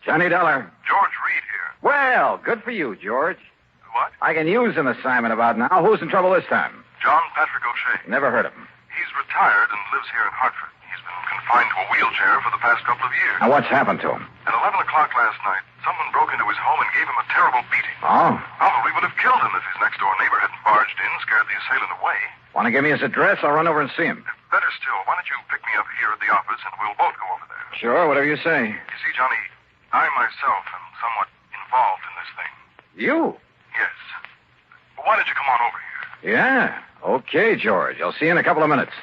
Johnny Dollar. George Reed here. Well, good for you, George. What? I can use an assignment about now. Who's in trouble this time? John Patrick O'Shea. Never heard of him. He's retired and lives here in Hartford. He's been confined to a wheelchair for the past couple of years. Now, what's happened to him? At 11 o'clock last night, someone broke into his home and gave him a terrible beating. Oh? Probably would have killed him if his next-door neighbor hadn't barged in, scared the assailant away. Want to give me his address? I'll run over and see him. Better still, why don't you pick me up here at the office and we'll both go over there. Sure, whatever you say. You see, Johnny, I myself am somewhat involved in this thing. You? Yes. Well, why don't you come on over here? Yeah. Okay, George. I'll see you in a couple of minutes.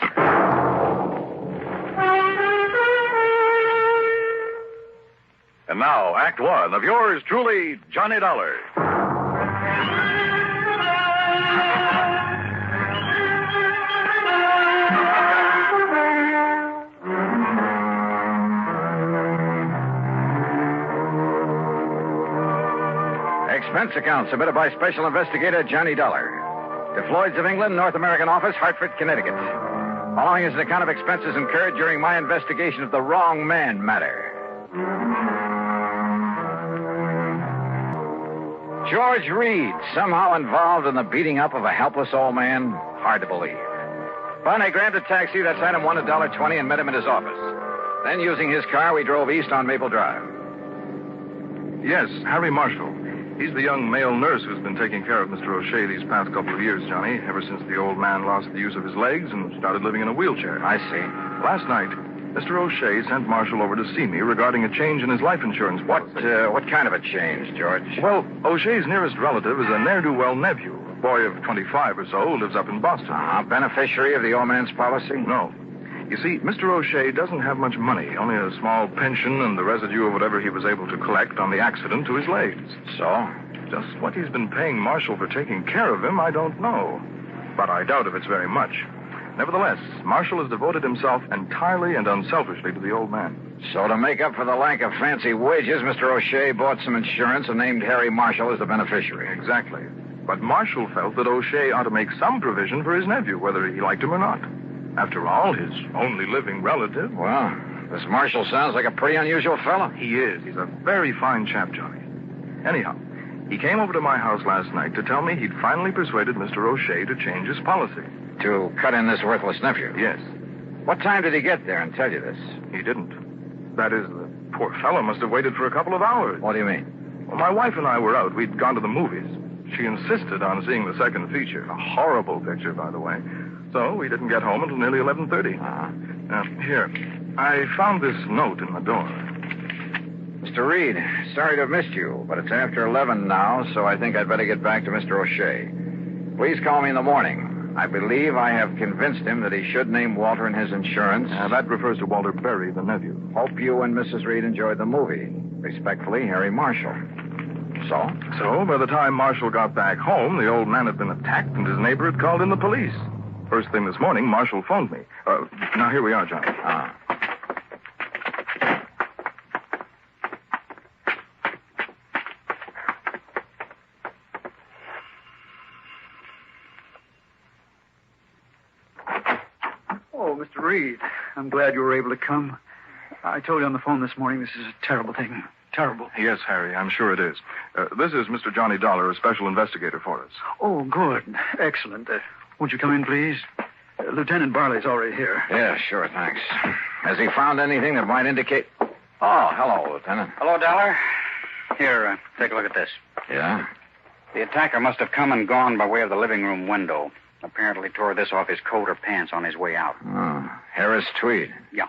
And now, Act One of yours truly, Johnny Dollar. Expense account submitted by Special Investigator Johnny Dollar. To Floyd's of England, North American Office, Hartford, Connecticut. Following is an account of expenses incurred during my investigation of the wrong man matter. George Reed, somehow involved in the beating up of a helpless old man? Hard to believe. But I grabbed a taxi, that's item one, $1.20, and met him at his office. Then, using his car, we drove east on Maple Drive. Yes, Harry Marshall. He's the young male nurse who's been taking care of Mr. O'Shea these past couple of years, Johnny, ever since the old man lost the use of his legs and started living in a wheelchair. I see. Last night, Mr. O'Shea sent Marshall over to see me regarding a change in his life insurance policy. What kind of a change, George? Well, O'Shea's nearest relative is a ne'er-do-well nephew, a boy of 25 or so, who lives up in Boston. Beneficiary of the old man's policy? No. You see, Mr. O'Shea doesn't have much money, only a small pension and the residue of whatever he was able to collect on the accident to his legs. So? Just what he's been paying Marshall for taking care of him, I don't know. But I doubt if it's very much. Nevertheless, Marshall has devoted himself entirely and unselfishly to the old man. So to make up for the lack of fancy wages, Mr. O'Shea bought some insurance and named Harry Marshall as the beneficiary. Exactly. But Marshall felt that O'Shea ought to make some provision for his nephew, whether he liked him or not. After all, his only living relative. Well, this Marshall sounds like a pretty unusual fellow. He is. He's a very fine chap, Johnny. Anyhow, he came over to my house last night to tell me he'd finally persuaded Mr. O'Shea to change his policy. To cut in this worthless nephew? Yes. What time did he get there and tell you this? He didn't. That is, the poor fellow must have waited for a couple of hours. What do you mean? Well, my wife and I were out. We'd gone to the movies. She insisted on seeing the second feature. A horrible picture, by the way. So we didn't get home until nearly 11:30. Here, I found this note in the door. Mr. Reed, sorry to have missed you, but it's after 11 now, so I think I'd better get back to Mr. O'Shea. Please call me in the morning. I believe I have convinced him that he should name Walter in his insurance. That refers to Walter Berry, the nephew. Hope you and Mrs. Reed enjoyed the movie. Respectfully, Harry Marshall. So, by the time Marshall got back home, the old man had been attacked and his neighbor had called in the police. First thing this morning, Marshall phoned me. Now, here we are, Johnny. Oh, Mr. Reed, I'm glad you were able to come. I told you on the phone this morning this is a terrible thing. Terrible. Yes, Harry, I'm sure it is. This is Mr. Johnny Dollar, a special investigator for us. Oh, good. Excellent. Won't you come in, please? Lieutenant Barley's already here. Yeah, sure, thanks. Has he found anything that might indicate... Oh, hello, Lieutenant. Hello, Dollar. Here, take a look at this. Yeah? The attacker must have come and gone by way of the living room window. Apparently tore this off his coat or pants on his way out. Oh, Harris tweed. Yeah.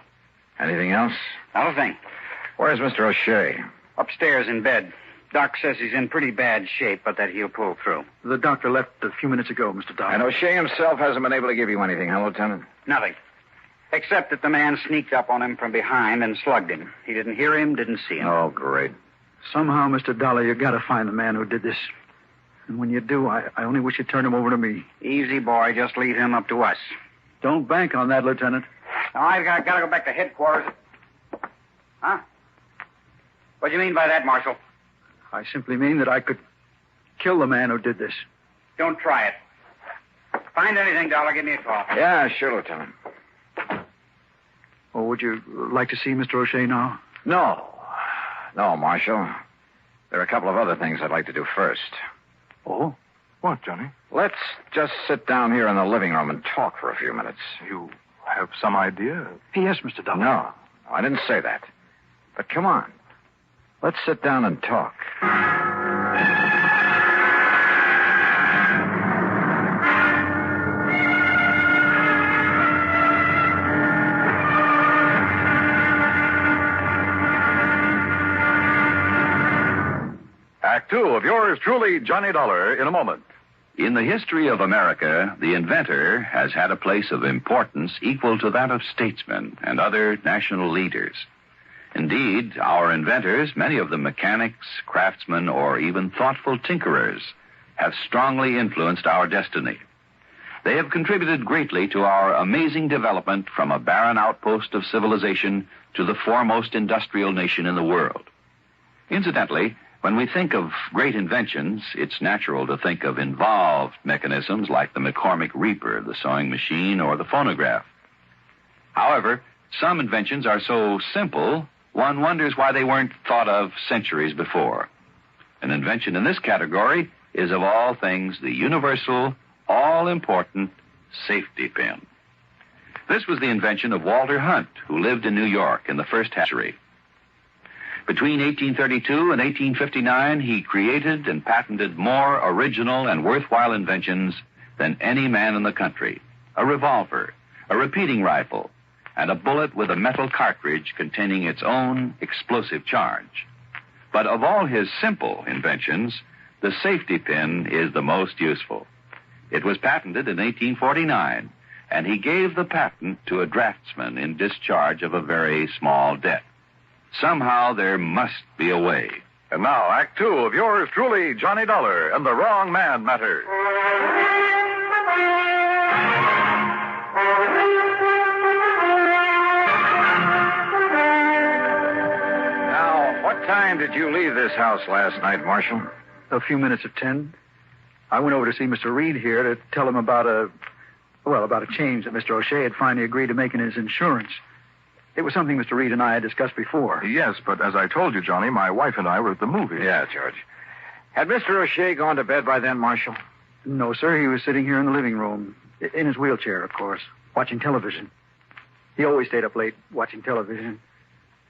Anything else? Not a thing. Where's Mr. O'Shea? Upstairs in bed. Doc says he's in pretty bad shape, but that he'll pull through. The doctor left a few minutes ago, Mr. Dollar. And O'Shea himself hasn't been able to give you anything, huh, Lieutenant? Nothing. Except that the man sneaked up on him from behind and slugged him. He didn't hear him, didn't see him. Oh, great. Somehow, Mr. Dollar, you got to find the man who did this. And when you do, I only wish you'd turn him over to me. Easy, boy. Just leave him up to us. Don't bank on that, Lieutenant. Now, I've got to go back to headquarters. Huh? What do you mean by that, Marshal? I simply mean that I could kill the man who did this. Don't try it. Find anything, Dollar, give me a call. Yeah, sure, Lieutenant. Oh, would you like to see Mr. O'Shea now? No. No, Marshal. There are a couple of other things I'd like to do first. Oh? What, Johnny? Let's just sit down here in the living room and talk for a few minutes. You have some idea? Yes, Mr. Dollar. No, I didn't say that. But come on. Let's sit down and talk. Act two of yours truly, Johnny Dollar, in a moment. In the history of America, the inventor has had a place of importance equal to that of statesmen and other national leaders. Indeed, our inventors, many of them mechanics, craftsmen, or even thoughtful tinkerers, have strongly influenced our destiny. They have contributed greatly to our amazing development from a barren outpost of civilization to the foremost industrial nation in the world. Incidentally, when we think of great inventions, it's natural to think of involved mechanisms like the McCormick Reaper, the sewing machine, or the phonograph. However, some inventions are so simple, one wonders why they weren't thought of centuries before. An invention in this category is, of all things, the universal, all-important safety pin. This was the invention of Walter Hunt, who lived in New York in the first century. Between 1832 and 1859, he created and patented more original and worthwhile inventions than any man in the country. A revolver, a repeating rifle, and a bullet with a metal cartridge containing its own explosive charge. But of all his simple inventions, the safety pin is the most useful. It was patented in 1849, and he gave the patent to a draftsman in discharge of a very small debt. Somehow there must be a way. And now, Act two of yours truly, Johnny Dollar, and the Wrong Man Matter. Now, what time did you leave this house last night, Marshal? A few minutes of 10. I went over to see Mr. Reed here to tell him about a change that Mr. O'Shea had finally agreed to make in his insurance. It was something Mr. Reed and I had discussed before. Yes, but as I told you, Johnny, my wife and I were at the movies. Yeah, George. Had Mr. O'Shea gone to bed by then, Marshal? No, sir. He was sitting here in the living room, in his wheelchair, of course, watching television. He always stayed up late watching television.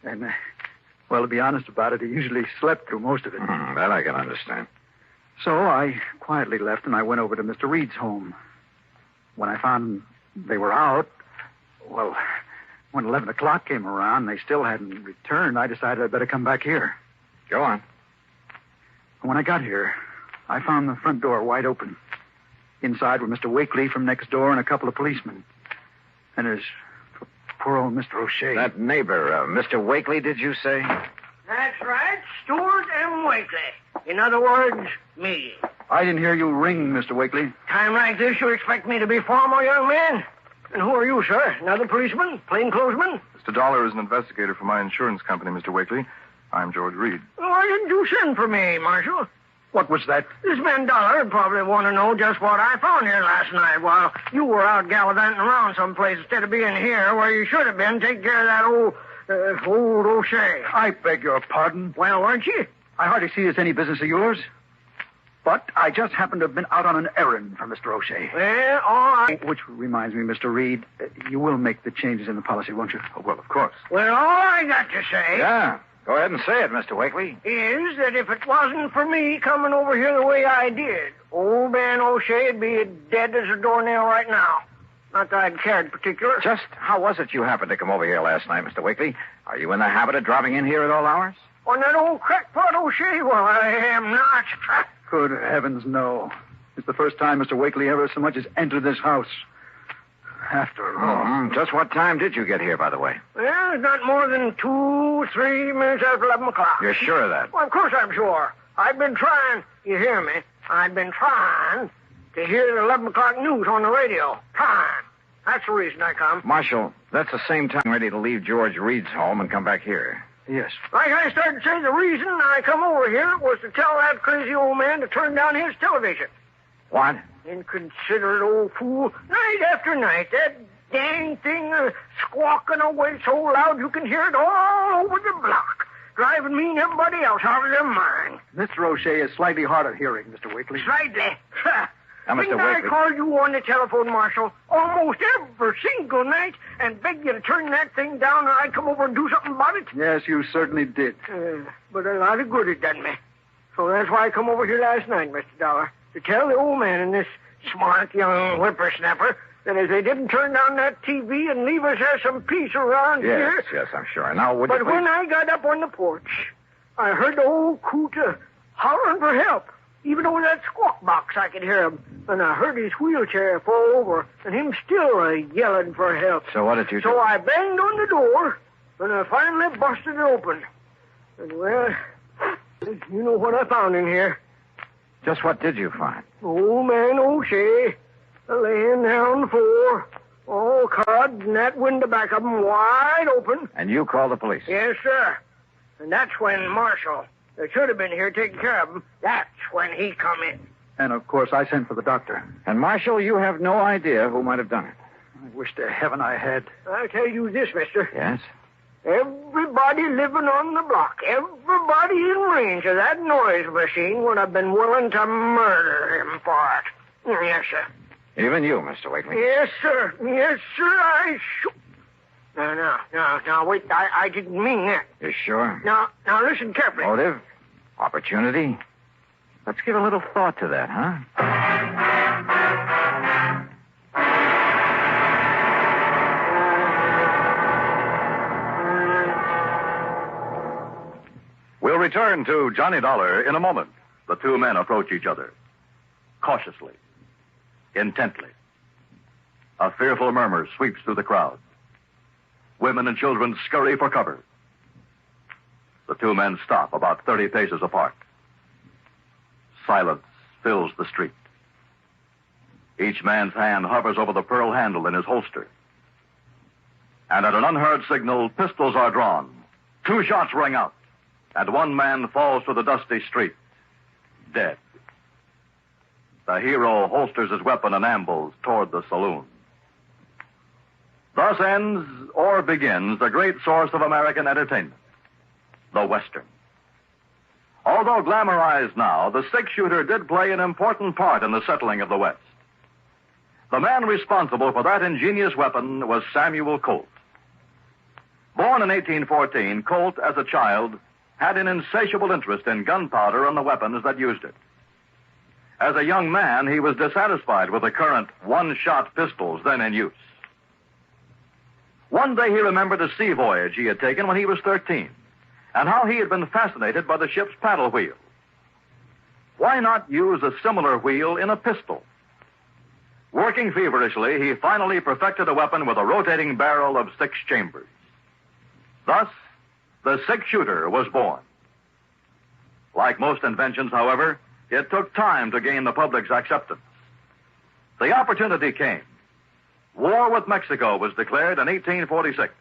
And, to be honest about it, he usually slept through most of it. That I can understand. So I quietly left and I went over to Mr. Reed's home. When I found they were out, when 11 o'clock came around and they still hadn't returned, I decided I'd better come back here. Go on. When I got here, I found the front door wide open. Inside were Mr. Wakely from next door and a couple of policemen. And there's poor old Mr. O'Shea. That neighbor, Mr. Wakely, did you say? That's right, Stewart M. Wakely. In other words, me. I didn't hear you ring, Mr. Wakely. Time like this, you expect me to be formal, young man? And who are you, sir? Another policeman? Plainclothesman? Mr. Dollar is an investigator for my insurance company, Mr. Wakely. I'm George Reed. Why didn't you send for me, Marshal? What was that? This man Dollar would probably want to know just what I found here last night while you were out gallivanting around someplace instead of being here where you should have been taking care of that old O'Shea. I beg your pardon. Well, weren't you? I hardly see it's any business of yours. But I just happened to have been out on an errand for Mr. O'Shea. Well, all right. Which reminds me, Mr. Reed, you will make the changes in the policy, won't you? Oh, well, of course. Well, all I got to say... Yeah, go ahead and say it, Mr. Wakely. ...is that if it wasn't for me coming over here the way I did, old man O'Shea'd be dead as a doornail right now. Not that I'd cared particular. Just how was it you happened to come over here last night, Mr. Wakely? Are you in the habit of dropping in here at all hours? On that old crackpot O'Shea? Well, I am not. Good heavens, no. It's the first time Mr. Wakely ever so much as entered this house. After all. Just what time did you get here, by the way? Well, not more than 2-3 minutes after 11 o'clock. You're sure of that? Well, of course I'm sure. I've been trying, you hear me? I've been trying to hear the 11 o'clock news on the radio. Trying. That's the reason I come. Marshal, that's the same time ready to leave George Reed's home and come back here. Yes. Like I started to say, the reason I come over here was to tell that crazy old man to turn down his television. What? Inconsiderate old fool. Night after night, that dang thing squawking away so loud you can hear it all over the block. driving me and everybody else out of their mind. Mr. O'Shea is slightly hard of hearing, Mr. Wakely. Slightly. Now, Mr. Didn't I Wakely. call you on the telephone, Marshal, almost every single night and beg you to turn that thing down and I'd come over and do something about it? Yes, you certainly did. But a lot of good it done me. So that's why I come over here last night, Mr. Dollar, to tell the old man and this smart young whippersnapper that if they didn't turn down that TV and leave us have some peace around here... Yes, I'm sure. Now, would you But please... when I got up on the porch, I heard the old coot hollering for help. Even over that squawk box, I could hear him. And I heard his wheelchair fall over, and him still yelling for help. So what did you do? So I banged on the door, and I finally busted it open. And, well, you know what I found in here. Just what did you find? Old man O'Shea, laying there on the floor, all cut, and that window back of him wide open. And you called the police? Yes, sir. And that's when Marshal, that should have been here taking care of him, that's when he come in. And, of course, I sent for the doctor. And, Marshal, you have no idea who might have done it. I wish to heaven I had. I'll tell you this, mister. Yes? Everybody living on the block, everybody in range of that noise machine would have been willing to murder him for it. Yes, sir. Even you, Mr. Wakely? Yes, sir. Yes, sir, I shoot. No, wait, I didn't mean that. You sure? Now, listen carefully. Motive? Opportunity? Let's give a little thought to that, huh? We'll return to Johnny Dollar in a moment. The two men approach each other. Cautiously. Intently. A fearful murmur sweeps through the crowd. Women and children scurry for cover. The two men stop about 30 paces apart. Silence fills the street. Each man's hand hovers over the pearl handle in his holster. And at an unheard signal, pistols are drawn. 2 shots ring out. And one man falls to the dusty street, dead. The hero holsters his weapon and ambles toward the saloon. Thus ends or begins the great source of American entertainment, the Western. Although glamorized now, the six-shooter did play an important part in the settling of the West. The man responsible for that ingenious weapon was Samuel Colt. Born in 1814, Colt, as a child, had an insatiable interest in gunpowder and the weapons that used it. As a young man, he was dissatisfied with the current one-shot pistols then in use. One day he remembered a sea voyage he had taken when he was 13, and how he had been fascinated by the ship's paddle wheel. Why not use a similar wheel in a pistol? Working feverishly, he finally perfected a weapon with a rotating barrel of 6 chambers. Thus, the six-shooter was born. Like most inventions, however, it took time to gain the public's acceptance. The opportunity came. War with Mexico was declared in 1846,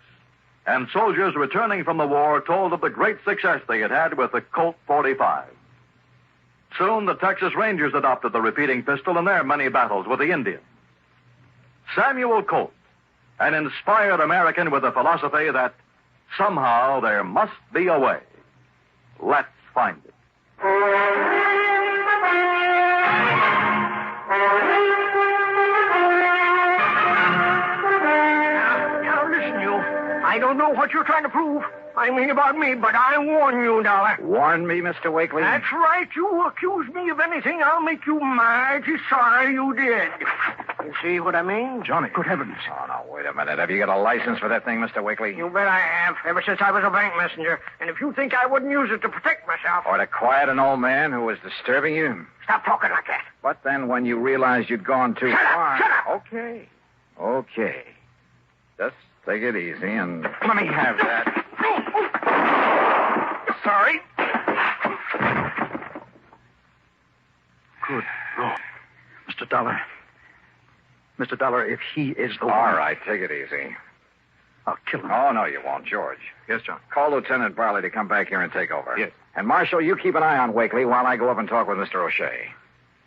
and soldiers returning from the war told of the great success they had had with the Colt 45. Soon, the Texas Rangers adopted the repeating pistol in their many battles with the Indians. Samuel Colt, an inspired American with a philosophy that somehow there must be a way. Let's find it. Now listen, you. I don't know what you're trying to prove. I mean about me, but I warn you, Dollar. Warn me, Mr. Wakely? That's right. You accuse me of anything, I'll make you mighty sorry you did. You see what I mean? Johnny. Good heavens. Oh, no, wait a minute. Have you got a license for that thing, Mr. Wakely? You bet I have, ever since I was a bank messenger. And if you think I wouldn't use it to protect myself... Or to quiet an old man who was disturbing you? Stop talking like that. But then when you realized you'd gone too far... Shut up! Okay. Just take it easy and let me have that. Sorry. Good Lord. Mr. Dollar. Mr. Dollar, if he is the one... All right, take it easy. I'll kill him. Oh, no, you won't, George. Yes, John. Call Lieutenant Barley to come back here and take over. Yes. And, Marshal, you keep an eye on Wakely while I go up and talk with Mr. O'Shea.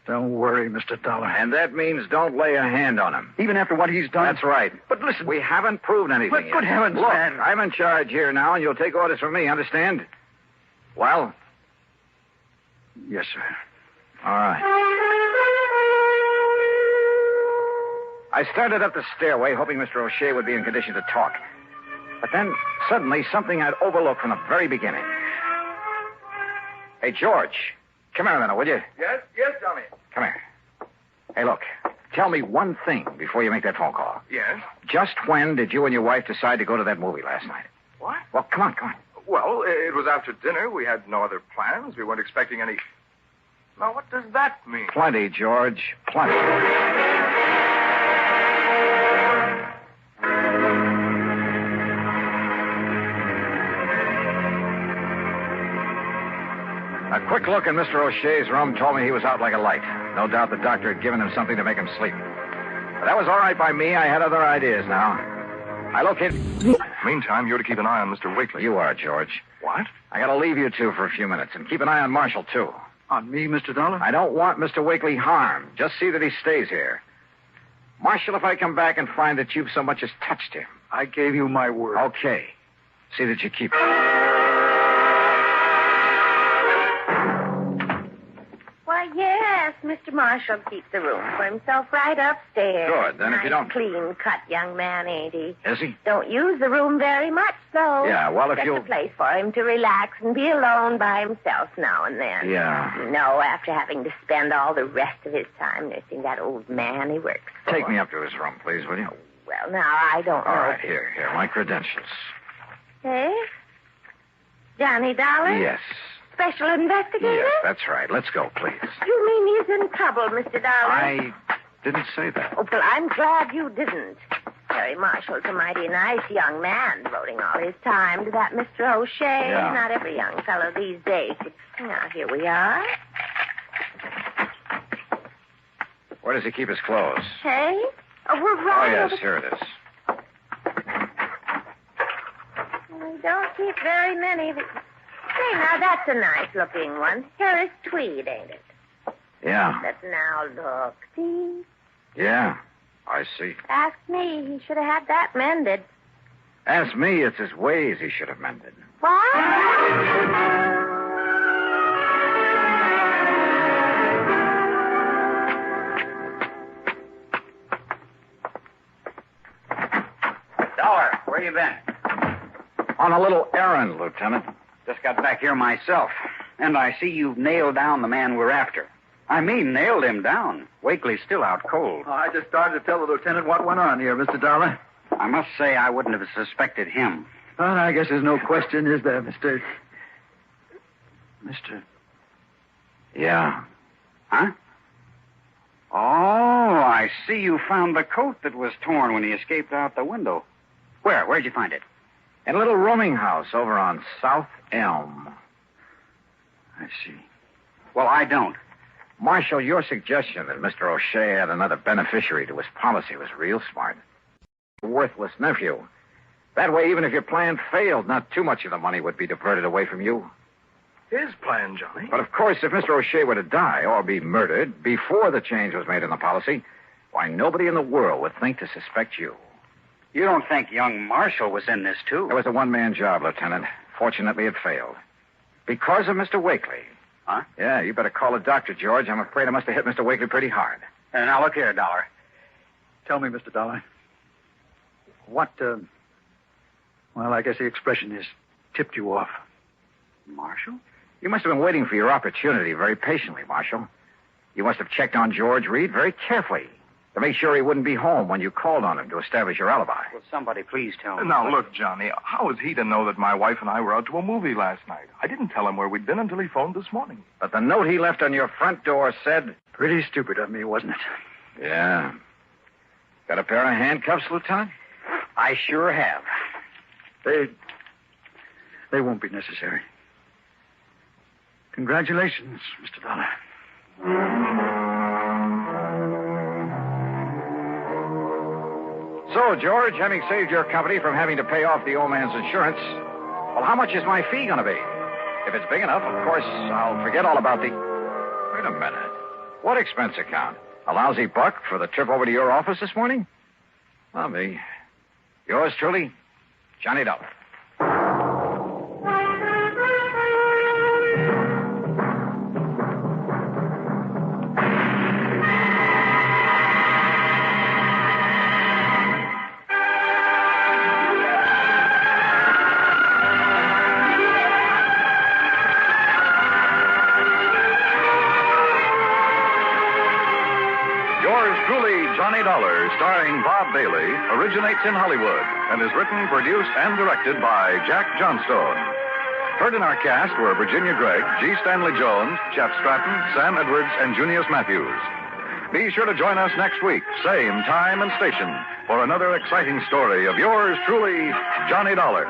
Don't worry, Mr. Dollar. And that means don't lay a hand on him. Even after what he's done? That's right. But listen... We haven't proved anything But yet. good heavens, Look, man. I'm in charge here now, and you'll take orders from me, understand? Well? Yes, sir. All right. I started up the stairway, hoping Mr. O'Shea would be in condition to talk. But then, suddenly, something I'd overlooked from the very beginning. Hey, George, come here a minute, will you? Yes, Johnny. Come here. Hey, look, tell me one thing before you make that phone call. Yes? Just when did you and your wife decide to go to that movie last night? What? Well, come on. Well, it was after dinner. We had no other plans. We weren't expecting any... Now, what does that mean? Plenty, George. Plenty. A quick look in Mr. O'Shea's room told me he was out like a light. No doubt the doctor had given him something to make him sleep. But that was all right by me. I had other ideas now. I located... Meantime, you're to keep an eye on Mr. Wakely. You are, George. What? I gotta leave you two for a few minutes, and keep an eye on Marshall, too. On me, Mr. Dollar? I don't want Mr. Wakely harmed. Just see that he stays here. Marshall, if I come back and find that you've so much as touched him... I gave you my word. Okay. See that you keep it. Why, yes, Mr. Marshall keeps the room for himself right upstairs. Good. Then if you don't... Clean-cut young man, ain't he? Is he? Don't use the room very much, though. Yeah, well, if Just you'll... a place for him to relax and be alone by himself now and then. Yeah. You know, after having to spend all the rest of his time nursing that old man he works for. Take me up to his room, please, will you? Well, now, I don't know. All right, here, my credentials. Hey? Johnny Dollar? Yes. Special investigator? Yes, that's right. Let's go, please. You mean he's in trouble, Mr. Dollar? I didn't say that. Oh, well, I'm glad you didn't. Harry Marshall's a mighty nice young man, devoting all his time to that Mr. O'Shea. Yeah. Not every young fellow these days. Now, here we are. Where does he keep his clothes? Hey? Oh, we're Oh, right yes, over... here it is. We don't keep very many. Say, now, that's a nice-looking one. Harris tweed, ain't it? Yeah. But now, look. See? Yeah, I see. Ask me. He should have had that mended. Ask me, it's his ways he should have mended. What? Dollar, where you been? On a little errand, Lieutenant. Just got back here myself. And I see you've nailed down the man we're after. I mean, nailed him down. Wakely's still out cold. Oh, I just started to tell the lieutenant what went on here, Mr. Dollar. I must say I wouldn't have suspected him. Well, I guess there's no question, is there, Mr. Yeah. Huh? Oh, I see you found the coat that was torn when he escaped out the window. Where'd you find it? In a little rooming house over on South Elm. I see. Well, I don't. Marshal, your suggestion that Mr. O'Shea had another beneficiary to his policy was real smart. A worthless nephew. That way, even if your plan failed, not too much of the money would be diverted away from you. His plan, Johnny. But, of course, if Mr. O'Shea were to die or be murdered before the change was made in the policy, why, nobody in the world would think to suspect you. You don't think young Marshall was in this, too? It was a one-man job, Lieutenant. Fortunately, it failed. Because of Mr. Wakely. Huh? Yeah, you better call a doctor, George. I'm afraid I must have hit Mr. Wakely pretty hard. Now, look here, Dollar. Tell me, Mr. Dollar. What, well, I guess the expression is tipped you off. Marshall? You must have been waiting for your opportunity very patiently, Marshal. You must have checked on George Reed very carefully to make sure he wouldn't be home when you called on him to establish your alibi. Will somebody please tell me? Now, look, Johnny, how is he to know that my wife and I were out to a movie last night? I didn't tell him where we'd been until he phoned this morning. But the note he left on your front door said... Pretty stupid of me, wasn't it? Yeah. Got a pair of handcuffs, Lieutenant? I sure have. They won't be necessary. Congratulations, Mr. Dollar. So, George, having saved your company from having to pay off the old man's insurance, well, how much is my fee going to be? If it's big enough, of course, I'll forget all about the... Wait a minute. What expense account? A lousy buck for the trip over to your office this morning? Well, me. Yours truly, Johnny Dollar. Bob Bailey, originates in Hollywood and is written, produced, and directed by Jack Johnstone. Heard in our cast were Virginia Gregg, G. Stanley Jones, Jeff Stratton, Sam Edwards, and Junius Matthews. Be sure to join us next week, same time and station, for another exciting story of yours truly, Johnny Dollar.